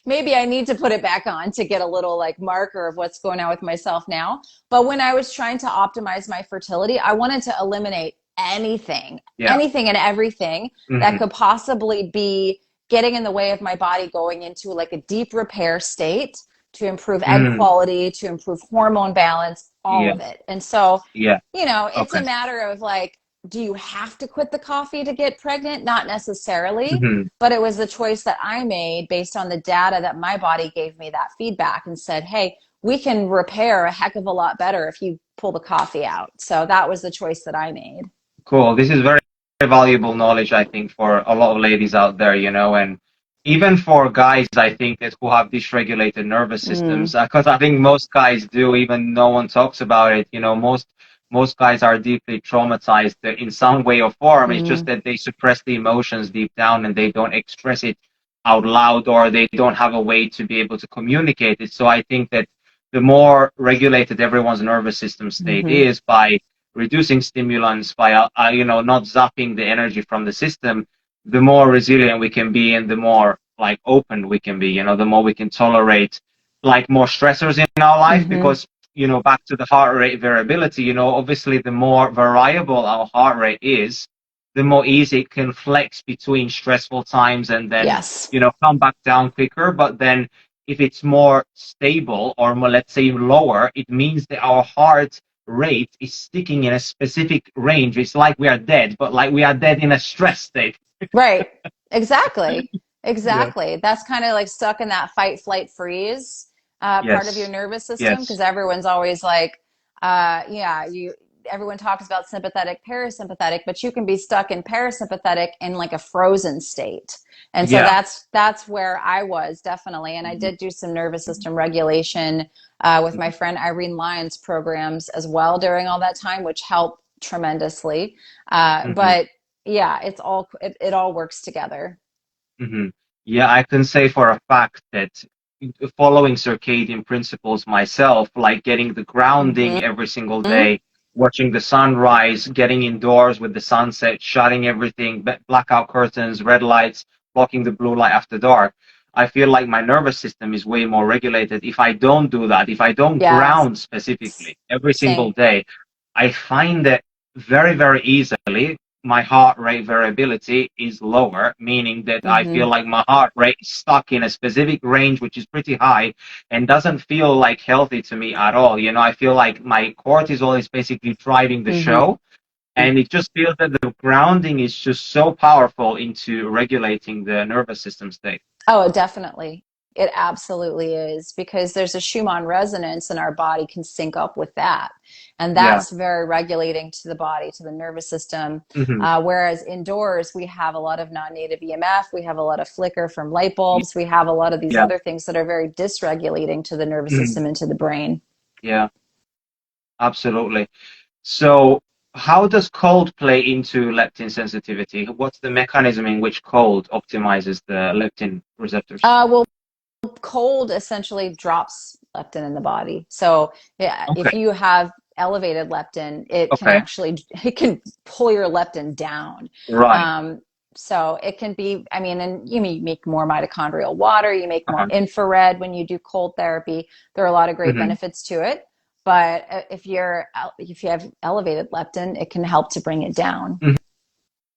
maybe I need to put it back on to get a little like marker of what's going on with myself now. But when I was trying to optimize my fertility, I wanted to eliminate anything, Yeah. anything and everything that Hmm. could possibly be getting in the way of my body going into like a deep repair state to improve egg Hmm. quality, to improve hormone balance, all Yeah, of it. And so, yeah. it's a Okay. matter of like, do you have to quit the coffee to get pregnant? Not necessarily, Hmm. but it was a choice that I made based on the data that my body gave me that feedback and said, hey, we can repair a heck of a lot better if you pull the coffee out. So that was the choice that I made. Cool. This is very, very valuable knowledge, I think, for a lot of ladies out there, and even for guys, I think, that who have dysregulated nervous Mm, systems, because I think most guys do, even no one talks about it. Most guys are deeply traumatized in some way or form. It's just mm, that they suppress the emotions deep down and they don't express it out loud, or they don't have a way to be able to communicate it. So I think that the more regulated everyone's nervous system state mm-hmm, is by reducing stimulants, by not zapping the energy from the system, the more resilient we can be and the more like open we can be. The more we can tolerate like more stressors in our life, mm-hmm. because back to the heart rate variability. Obviously the more variable our heart rate is, the more easy it can flex between stressful times and then Yes. come back down quicker. But then if it's more stable or more, let's say, lower, it means that our heart rate is sticking in a specific range. It's like we are dead, but like we are dead in a stress state. Right. Exactly. Yeah. Exactly. That's kind of like stuck in that fight, flight, freeze part of your Yes. nervous system because Yes. everyone's always like, yeah, everyone talks about sympathetic, parasympathetic, but you can be stuck in parasympathetic in like a frozen state. And so Yeah. that's where I was definitely. And I Mhm. did do some nervous system regulation with my friend Irene Lyons programs as well during all that time, which helped tremendously. Mhm. But yeah, it all works together. Mhm. Yeah, I can say for a fact that following circadian principles myself, like getting the grounding Hmm. every single day, watching the sunrise, getting indoors with the sunset, shutting everything, blackout curtains, red lights, blocking the blue light after dark. I feel like my nervous system is way more regulated. If I don't do that, if I don't Yes, ground specifically every single same. day, I find that very, very easily my heart rate variability is lower, meaning that I feel Hmm. like my heart rate is stuck in a specific range, which is pretty high and doesn't feel like healthy to me at all. You know, I feel like my cortisol is basically driving the Hmm. show. And it just feels that the grounding is just so powerful into regulating the nervous system state. Oh, definitely. It absolutely is because there's a Schumann resonance and our body can sync up with that. And Yeah. that's very regulating to the body, to the nervous system. Hmm. Whereas indoors, we have a lot of non-native EMF, we have a lot of flicker from light bulbs, we have a lot of these Yeah. other things that are very dysregulating to the nervous Mhm. system and to the brain. Yeah, absolutely. So, how does cold play into leptin sensitivity? What's the mechanism in which cold optimizes the leptin receptors? Well, cold essentially drops leptin in the body. So yeah, Okay. if you have elevated leptin, Okay. it can pull your leptin down. Right. Um, so it can be, I mean, and you make more mitochondrial water, you make more Uh-huh. infrared when you do cold therapy. There are a lot of great Hmm. benefits to it. But if you have elevated leptin, it can help to bring it down.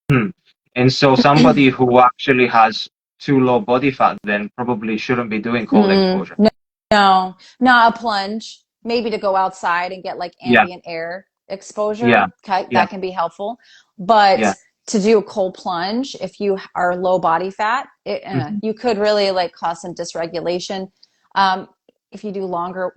Hmm. And so somebody who actually has too low body fat then probably shouldn't be doing cold Mm-mm. exposure. No, not a plunge. Maybe to go outside and get like Yeah. ambient air Yeah. exposure. Okay, Yeah. that can be helpful. But Yeah. to do a cold plunge, if you are low body fat, Hmm. you could really like cause some dysregulation. Um, if you do longer,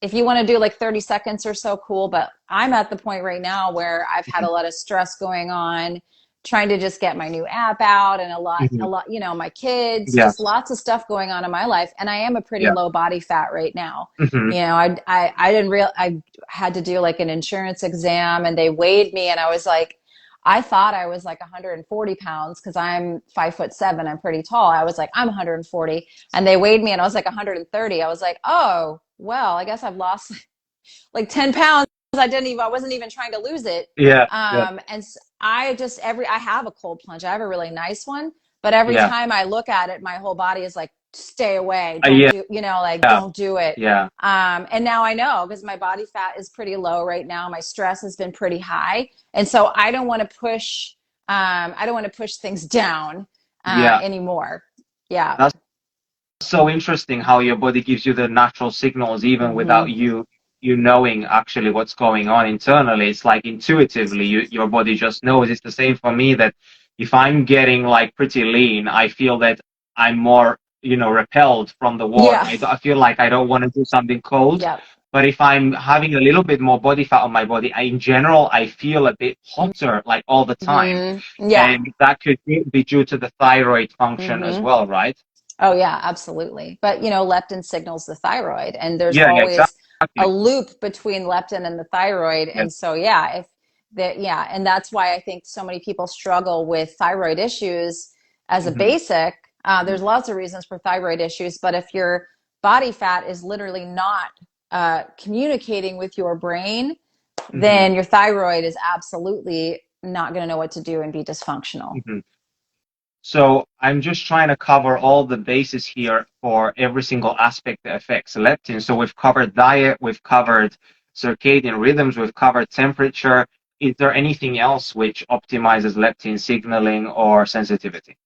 if you want to do like 30 seconds or so, cool. But I'm at the point right now where I've had a lot of stress going on trying to just get my new app out and Hmm. my kids, Yeah. just lots of stuff going on in my life. And I am a pretty Yeah. low body fat right now. Hmm. I didn't I had to do like an insurance exam and they weighed me and I was like, I thought I was like 140 pounds because I'm 5'7". I'm pretty tall. I was like, I'm 140. And they weighed me and I was like 130. I was like, oh, well, I guess I've lost like 10 pounds. I wasn't even trying to lose it. Yeah. Yeah. And I have a cold plunge. I have a really nice one, but every Yeah. time I look at it, my whole body is like, stay away. Yeah. Yeah. Don't do it. Yeah. And now I know because my body fat is pretty low right now. My stress has been pretty high. And so I don't want to push things down, Yeah. anymore. Yeah. That's so interesting how your body gives you the natural signals even without Hmm. you knowing actually what's going on internally. It's like intuitively your body just knows. It's the same for me that if I'm getting like pretty lean, I feel that I'm more, repelled from the warm. Yeah. I feel like I don't want to do something cold. Yep. But if I'm having a little bit more body fat on my body, in general, I feel a bit hotter like all the time. Hmm. Yeah. And that could be due to the thyroid function as Hmm. well, right? Oh yeah, absolutely. But leptin signals the thyroid, and there's Yeah, yeah, always a exactly. loop between leptin and the thyroid. Yeah. And so and that's why I think so many people struggle with thyroid issues as a Hmm. basic. There's lots of reasons for thyroid issues, but if your body fat is literally not communicating with your brain, Hmm. then your thyroid is absolutely not going to know what to do and be dysfunctional. Hmm. So I'm just trying to cover all the bases here for every single aspect that affects leptin. So we've covered diet, we've covered circadian rhythms, we've covered temperature. Is there anything else which optimizes leptin signaling or sensitivity?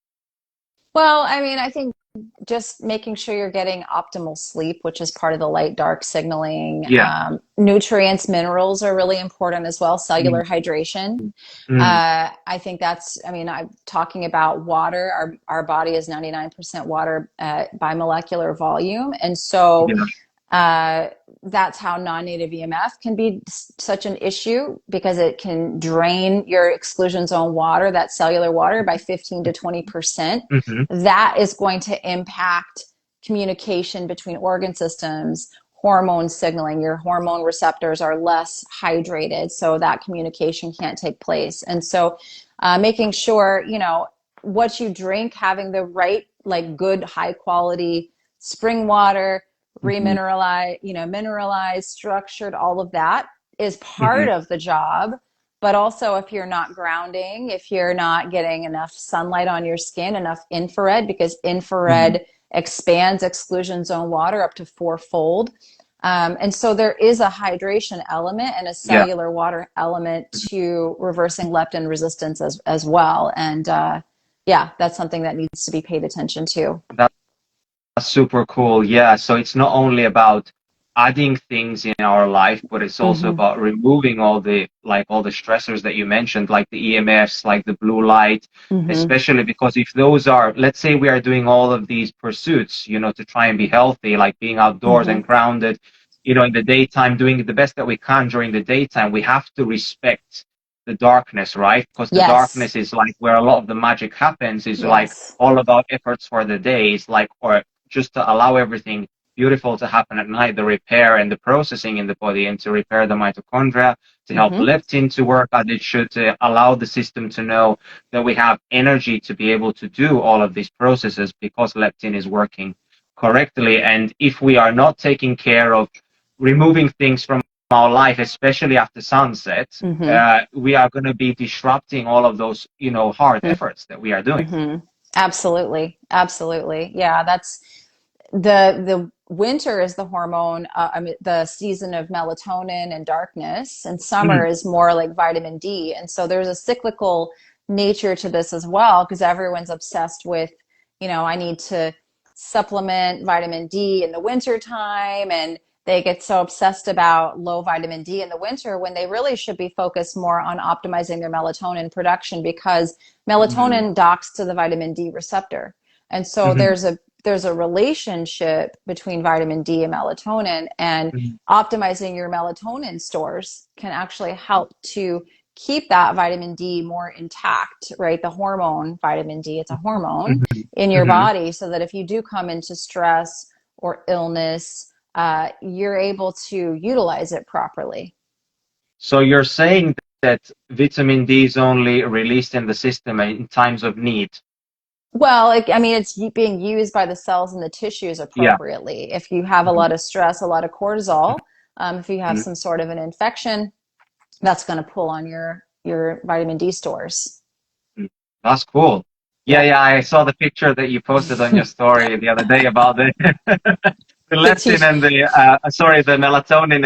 Well, I mean, I think just making sure you're getting optimal sleep, which is part of the light dark signaling. Yeah. Nutrients, minerals are really important as well. Cellular Mm. hydration. Mm. I think I mean, I'm talking about water. Our body is 99% water by molecular volume. And so Yeah. that's how non-native EMF can be such an issue, because it can drain your exclusion zone water, that cellular water, by 15 to 20%. Hmm. That is going to impact communication between organ systems, hormone signaling. Your hormone receptors are less hydrated, so that communication can't take place. And so making sure, what you drink, having the right, like, good, high quality spring water, Hmm. mineralized, structured, all of that is Hmm. part of the job. But also, if you're not grounding, if you're not getting enough sunlight on your skin, enough infrared, because Hmm. infrared expands exclusion zone water up to fourfold. And so there is a hydration element and a Yeah. cellular water element to reversing leptin resistance as well. And yeah, that's something that needs to be paid attention to. That's super cool. Yeah. So it's not only about adding things in our life, but it's also Mm-hmm. about removing all the stressors that you mentioned, like the EMFs, like the blue light, Mm-hmm. especially because if those are, let's say we are doing all of these pursuits, to try and be healthy, like being outdoors Mm-hmm. and grounded, in the daytime, doing the best that we can during the daytime, we have to respect the darkness, right? Because the Yes. darkness is like where a lot of the magic happens, is like Yes. all about efforts for the days, like, or just to allow everything beautiful to happen at night, the repair and the processing in the body, and to repair the mitochondria, to help Mm-hmm. leptin to work as it should, to allow the system to know that we have energy to be able to do all of these processes because leptin is working correctly. And if we are not taking care of removing things from our life, especially after sunset, Mm-hmm. we are going to be disrupting all of those, hard efforts that we are doing. Mm-hmm. Absolutely. Absolutely. Yeah, that's the winter is the hormone, the season of melatonin and darkness, and summer Mm, is more like vitamin D. And so there's a cyclical nature to this as well, because everyone's obsessed with, I need to supplement vitamin D in the winter time, and they get so obsessed about low vitamin D in the winter when they really should be focused more on optimizing their melatonin production, because mm, melatonin docks to the vitamin D receptor. And so mhm, there's a relationship between vitamin D and melatonin, and mhm, optimizing your melatonin stores can actually help to keep that vitamin D more intact, right? The hormone vitamin D, it's a hormone mhm, in your mhm. body, so that if you do come into stress or illness, you're able to utilize it properly. So you're saying that vitamin D is only released in the system in times of need. Well, I mean, it's being used by the cells and the tissues Yeah. appropriately. If you have a Mhm, lot of stress, a lot of cortisol, if you have mhm, some sort of an infection, that's going to pull on your vitamin D stores. mhm. That's cool. Yeah, Yeah. yeah, I saw the picture that you posted on your story the other day about the the The leptin t and the melatonin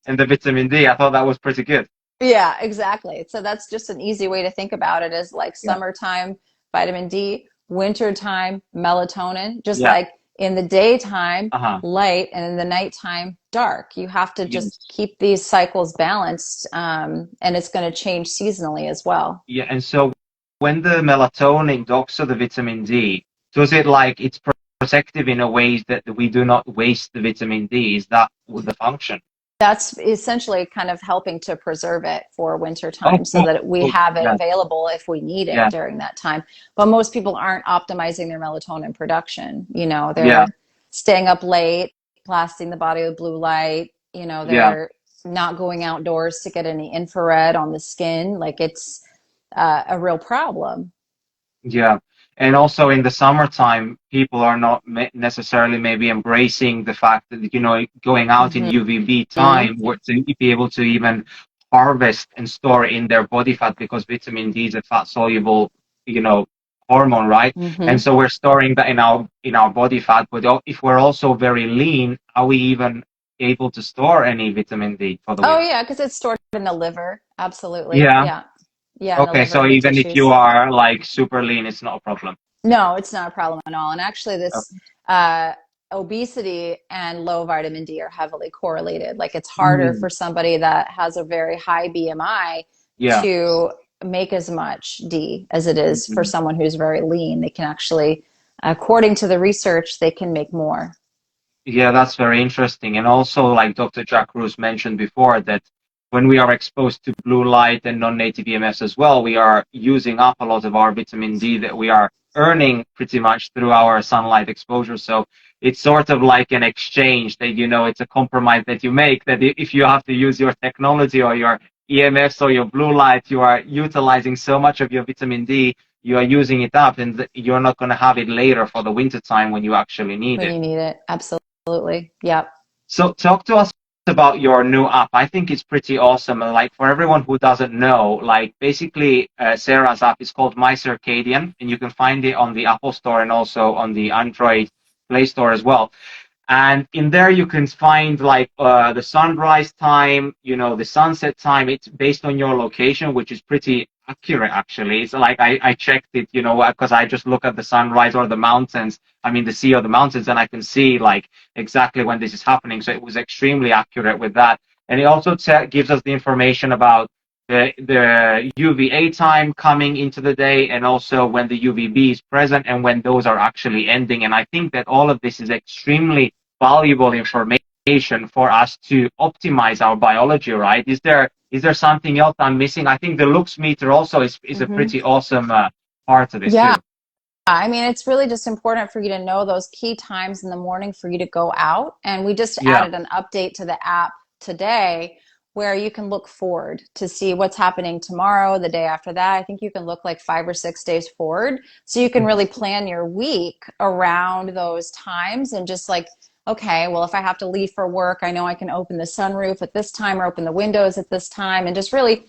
and the vitamin D. I thought that was pretty good. Yeah, exactly. So that's just an easy way to think about it, is like Yeah. summertime vitamin D, wintertime melatonin, just Yeah. like in the daytime Uh-huh. light and in the nighttime dark. You have to just Yes. keep these cycles balanced, and it's going to change seasonally as well. Yeah, and so when the melatonin docks to the vitamin D, does it like it's protective in a way that we do not waste the vitamin D? Is that the function? That's essentially kind of helping to preserve it for winter Oh, time, so cool. that we Cool. have it Yeah. available if we need it Yeah. during that time. But most people aren't optimizing their melatonin production. Yeah. They're staying up late, blasting the body with blue light. Yeah. They're not going outdoors to get any infrared on the skin. Like, it's a real problem. Yeah. And also in the summertime, people are not necessarily maybe embracing the fact that, going out in Hmm. UVB time to be able to even harvest and store in their body fat, because vitamin D is a fat soluble, you know, hormone, right? And Hmm. so we're storing that in our body fat. But if we're also very lean, are we even able to store any vitamin D for the Oh, winter? yeah, because it's stored in the liver. Absolutely. Yeah. Yeah. Yeah, in the Okay. liver So and the even if you tissues. are like super lean, it's not a problem. No, it's not a problem at all. And actually, this Okay. uh, obesity and low vitamin D are heavily correlated. Like it's harder Mm, for somebody that has a very high BMI yeah. to make as much D as it is for Mhm. someone who's very lean. They can actually, according to the research, they can make more. Yeah, that's very interesting. And also, like Dr. Jack Ruse mentioned before, that when we are exposed to blue light and non-native EMFs as well, we are using up a lot of our vitamin D that we are earning pretty much through our sunlight exposure. So it's sort of like an exchange that, it's a compromise that you make, that if you have to use your technology or your EMFs or your blue light, you are utilizing so much of your vitamin D, you are using it up, and you're not going to have it later for the winter time when you actually need When it. you need it. Absolutely. Yep. So talk to us about your new app. I think it's pretty awesome. And like for everyone who doesn't know, like basically Sarah's app is called My Circadian, and you can find it on the Apple Store and also on the Android Play Store as well. And in there you can find like the sunrise time, the sunset time. It's based on your location, which is pretty accurate actually. It's like I checked it, because I just look at the sunrise or the mountains, I mean the sea or the mountains, and I can see like exactly when this is happening. So it was extremely accurate with that. And it also gives us the information about the UVA time coming into the day, and also when the UVB is present and when those are actually ending. And I think that all of this is extremely valuable information for us to optimize our biology, right? Is there something else I'm missing? I think the lux meter also is a Hmm. pretty awesome part of this Yeah. too. I mean, it's really just important for you to know those key times in the morning for you to go out. And we just Yeah. added an update to the app today where you can look forward to see what's happening tomorrow, the day after that. I think you can look like 5 or 6 days forward. So you can really plan your week around those times and just like, okay, well, if I have to leave for work, I know I can open the sunroof at this time or open the windows at this time and just really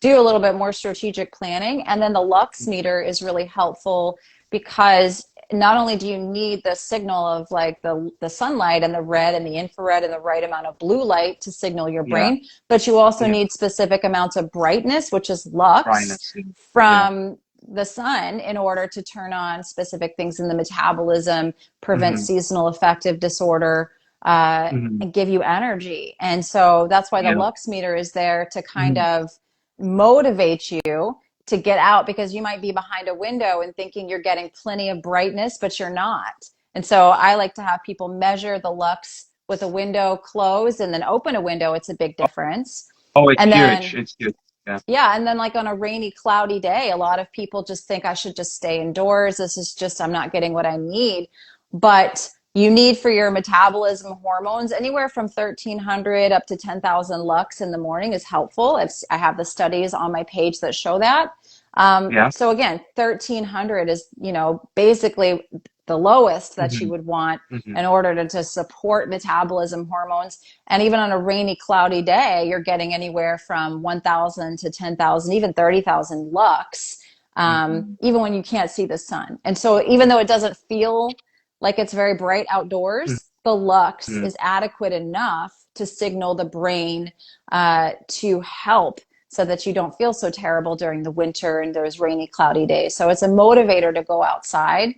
do a little bit more strategic planning. And then the lux meter is really helpful because not only do you need the signal of like the sunlight and the red and the infrared and the right amount of blue light to signal your Yeah. brain, but you also Yeah. need specific amounts of brightness, which is lux, Brightness. Yeah. from the sun in order to turn on specific things in the metabolism, prevent Hmm. seasonal affective disorder, Hmm. and give you energy. And so that's why the Yeah. lux meter is there to kind Hmm. of motivate you to get out, because you might be behind a window and thinking you're getting plenty of brightness, but you're not. And so I like to have people measure the lux with a window closed and then open a window. It's a big difference. Oh, it's And huge. then, It's huge. Yeah. yeah, and then like on a rainy, cloudy day, a lot of people just think I should just stay indoors. This is just, I'm not getting what I need. But you need for your metabolism hormones anywhere from 1,300 up to 10,000 lux in the morning is helpful. I have the studies on my page that show that. Yeah. So again, 1,300 is, basically the lowest that you Hmm. would want Hmm. in order to support metabolism hormones. And even on a rainy, cloudy day, you're getting anywhere from 1,000 to 10,000, even 30,000 lux, Hmm. even when you can't see the sun. And so even though it doesn't feel like it's very bright outdoors, the lux Hmm. is adequate enough to signal the brain to help so that you don't feel so terrible during the winter and those rainy, cloudy days. So it's a motivator to go outside,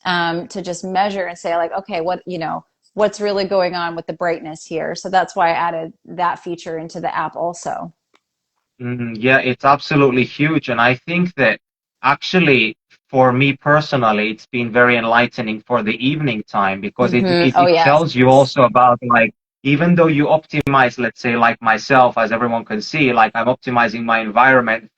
to just measure and say like, okay, what's really going on with the brightness here. So that's why I added that feature into the app also. Yeah, it's absolutely huge. And I think that actually, for me personally, it's been very enlightening for the evening time, because it, Hmm. it, Oh, it yes. tells you also about like, even though you optimize, let's say like myself, as everyone can see, like I'm optimizing my environment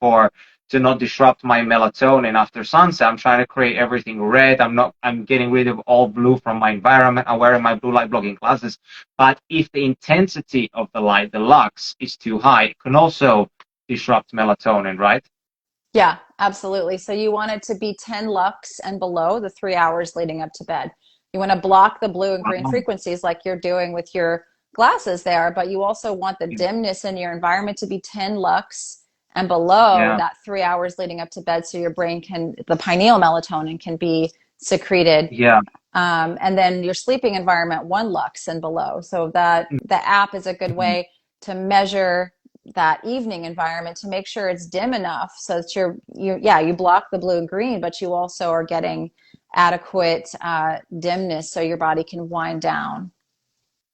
to not disrupt my melatonin after sunset. I'm trying to create everything red. I'm getting rid of all blue from my environment. I'm wearing my blue light blocking glasses. But if the intensity of the light, the lux, is too high, it can also disrupt melatonin, right? Yeah, absolutely. So you want it to be 10 lux and below the 3 hours leading up to bed. You want to block the blue and green frequencies like you're doing with your glasses there, but you also want the dimness in your environment to be 10 lux and below Yeah, that 3 hours leading up to bed, so your brain the pineal melatonin can be secreted. yeah, And then your sleeping environment, 1 lux and below. So that the app is a good mhm, way to measure that evening environment to make sure it's dim enough so that you block the blue and green, but you also are getting adequate dimness so your body can wind down.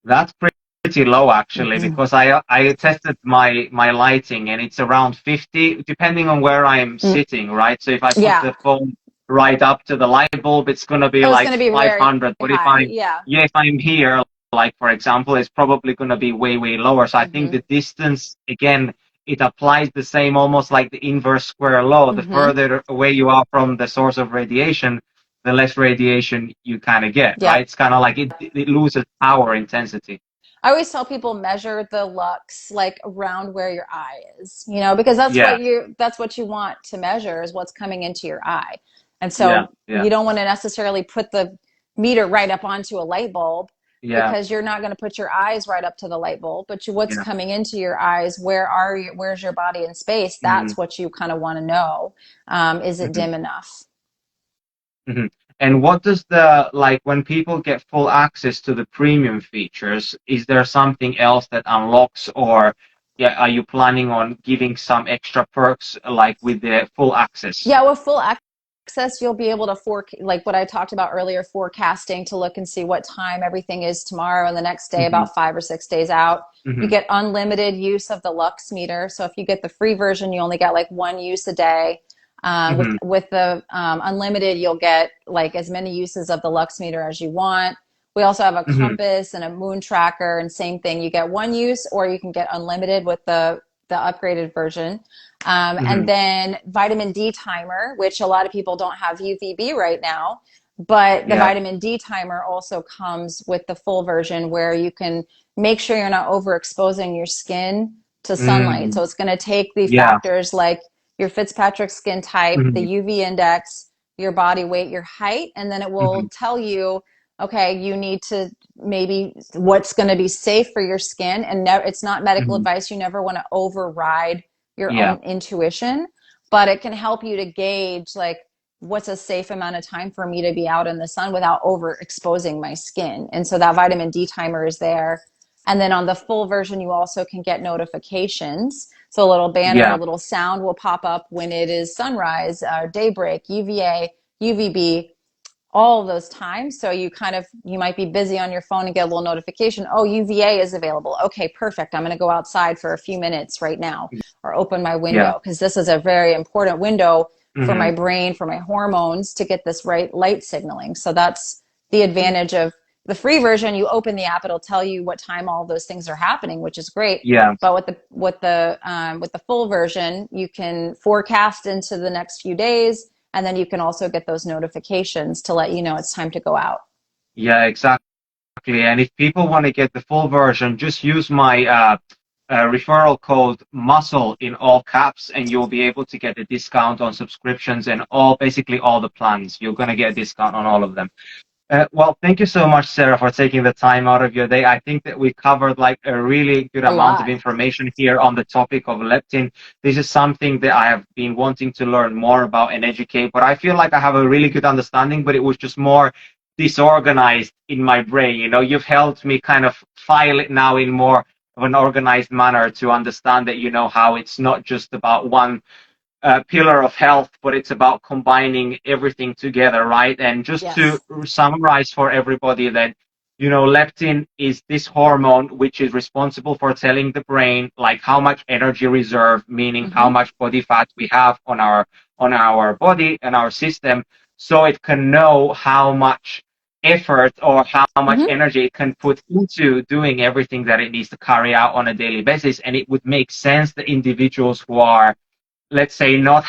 That's pretty low actually, because I tested my lighting and it's around 50, depending on where I'm sitting, right? So if I put the phone right up to the light bulb, it's gonna be it's like gonna be 500. But high. if I'm here, like for example, it's probably gonna be way lower. So I think the distance, again, it applies the same, almost like the inverse square law. The further away you are from the source of radiation, the less radiation you kind of get, right? It's kind of like it loses power intensity. I always tell people measure the lux like around where your eye is, you know, because that's what you want to measure is what's coming into your eye. And so you don't want to necessarily put the meter right up onto a light bulb because you're not going to put your eyes right up to the light bulb, but what's coming into your eyes, where's your body in space? That's what you kind of want to know. Is it dim enough? And what does when people get full access to the premium features, is there something else that unlocks, or are you planning on giving some extra perks like with the full access? Yeah, with full access, you'll be able to like what I talked about earlier, forecasting to look and see what time everything is tomorrow and the next day, about 5 or 6 days out. You get unlimited use of the lux meter. So if you get the free version, you only get like 1 use a day. With the unlimited, you'll get like as many uses of the lux meter as you want. We also have a compass and a moon tracker, and same thing. You get 1 use, or you can get unlimited with the upgraded version. And then vitamin D timer, which a lot of people don't have UVB right now, but the vitamin D timer also comes with the full version where you can make sure you're not overexposing your skin to sunlight. So it's going to take the factors like your Fitzpatrick skin type, the UV index, your body weight, your height, and then it will tell you, okay, you need to maybe what's going to be safe for your skin. And it's not medical advice. You never want to override your own intuition, but it can help you to gauge like what's a safe amount of time for me to be out in the sun without overexposing my skin. And so that vitamin D timer is there. And then on the full version, you also can get notifications. So a little banner, a little sound will pop up when it is sunrise, daybreak, UVA, UVB, all of those times. So you might be busy on your phone and get a little notification. Oh, UVA is available. Okay, perfect. I'm going to go outside for a few minutes right now or open my window because this is a very important window for my brain, for my hormones to get this right light signaling. So that's the advantage of the free version. You open the app, it'll tell you what time all of those things are happening, which is great. But with the full version, you can forecast into the next few days, and then you can also get those notifications to let you know it's time to go out. Yeah, exactly. And if people want to get the full version, just use my referral code MUSCLE in all caps, and you'll be able to get a discount on subscriptions and basically all the plans. You're going to get a discount on all of them. Well, thank you so much, Sarah, for taking the time out of your day. I think that we covered like a really good amount of information here on the topic of leptin. This is something that I have been wanting to learn more about and educate, but I feel like I have a really good understanding, but it was just more disorganized in my brain. You know, you've helped me kind of file it now in more of an organized manner to understand that, you know, how it's not just about one pillar of health, but it's about combining everything together, right? And just to summarize for everybody that, you know, leptin is this hormone which is responsible for telling the brain like how much energy reserve, meaning how much body fat we have on our body and our system, so it can know how much effort or how much energy it can put into doing everything that it needs to carry out on a daily basis. And it would make sense that individuals who are, let's say, not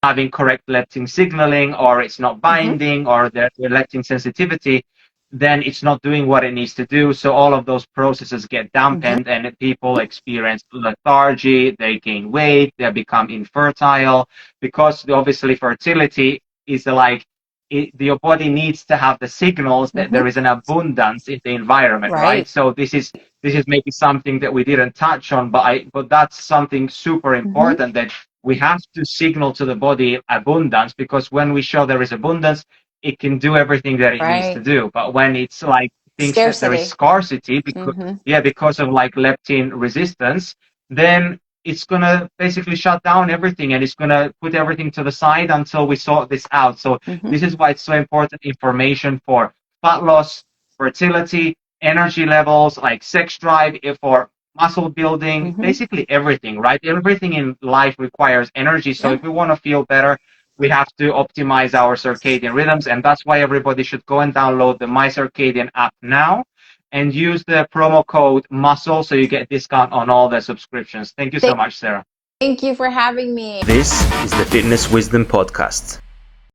having correct leptin signaling, or it's not binding, or the leptin sensitivity, then it's not doing what it needs to do. So all of those processes get dampened, and people experience lethargy, they gain weight, they become infertile, because obviously fertility is like, your body needs to have the signals that there is an abundance in the environment, right? So this is maybe something that we didn't touch on, but that's something super important, that we have to signal to the body abundance, because when we show there is abundance, it can do everything that it needs to do. But when it's like thinks that there is scarcity, because of like leptin resistance, then it's going to basically shut down everything, and it's going to put everything to the side until we sort this out. So this is why it's so important information for fat loss, fertility, energy levels, like sex drive, for muscle building, basically everything, right? Everything in life requires energy. So if we want to feel better, we have to optimize our circadian rhythms. And that's why everybody should go and download the My Circadian app now and use the promo code MUSCLE so you get a discount on all the subscriptions. Thank you so much, Sarah. Thank you for having me. This is the Fitness Wisdom Podcast.